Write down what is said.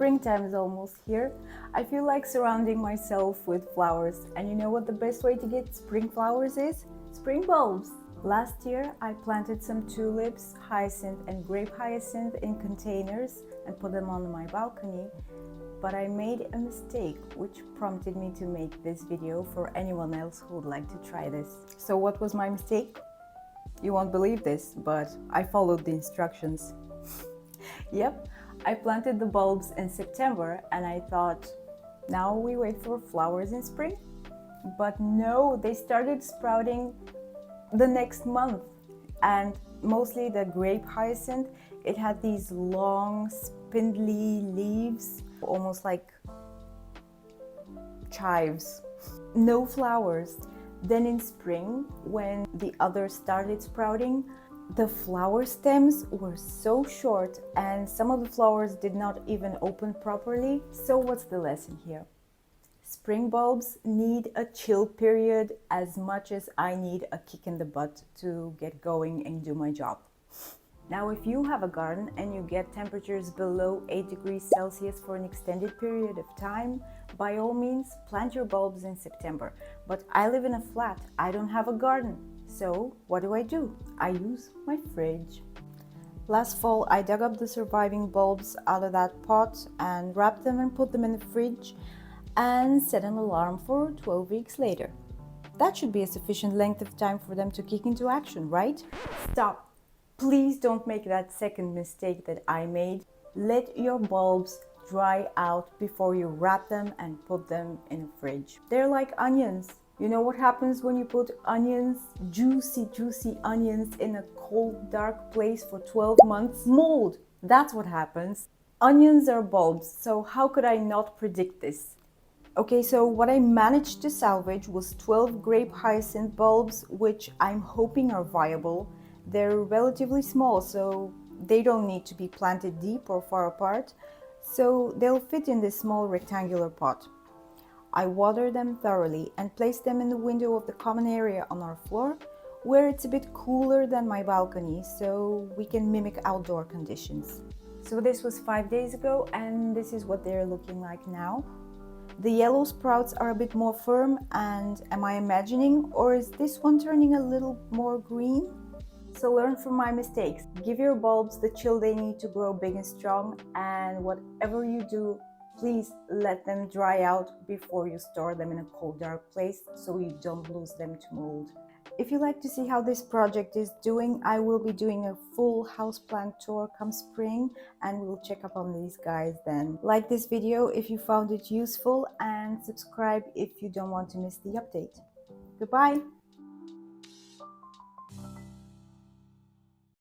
Springtime is almost here. I feel like surrounding myself with flowers, and you know what the best way to get spring flowers is? Spring bulbs! Last year I planted some tulips, hyacinth and grape hyacinth in containers and put them on my balcony, but I made a mistake which prompted me to make this video for anyone else who would like to try this. So what was my mistake? You won't believe this, but I followed the instructions. Yep, I planted the bulbs in September and I thought, now we wait for flowers in spring? But no, they started sprouting the next month. And mostly the grape hyacinth, it had these long spindly leaves, almost like chives. No flowers. Then in spring, when the others started sprouting, the flower stems were so short and some of the flowers did not even open properly. So what's the lesson here? Spring bulbs need a chill period as much as I need a kick in the butt to get going and do my job. Now, if you have a garden and you get temperatures below 8 degrees Celsius for an extended period of time, by all means, plant your bulbs in September. But I live in a flat, I don't have a garden. So what do? I use my fridge. Last fall, I dug up the surviving bulbs out of that pot and wrapped them and put them in the fridge and set an alarm for 12 weeks later. That should be a sufficient length of time for them to kick into action, right? Stop. Please don't make that second mistake that I made. Let your bulbs dry out before you wrap them and put them in a fridge. They're like onions. You know what happens when you put onions, juicy onions, in a cold, dark place for 12 months? Mold. That's what happens. Onions are bulbs, so how could I not predict this? Okay, so what I managed to salvage was 12 grape hyacinth bulbs, which I'm hoping are viable. They're relatively small, so they don't need to be planted deep or far apart, so they'll fit in this small rectangular pot. I water them thoroughly and place them in the window of the common area on our floor, where it's a bit cooler than my balcony, so we can mimic outdoor conditions. So this was 5 days ago, and this is what they're looking like now. The yellow sprouts are a bit more firm, and am I imagining, or is this one turning a little more green? So learn from my mistakes. Give your bulbs the chill they need to grow big and strong, and whatever you do, please let them dry out before you store them in a cold, dark place so you don't lose them to mold. If you'd like to see how this project is doing, I will be doing a full houseplant tour come spring, and we'll check up on these guys then. Like this video if you found it useful, and subscribe if you don't want to miss the update. Goodbye!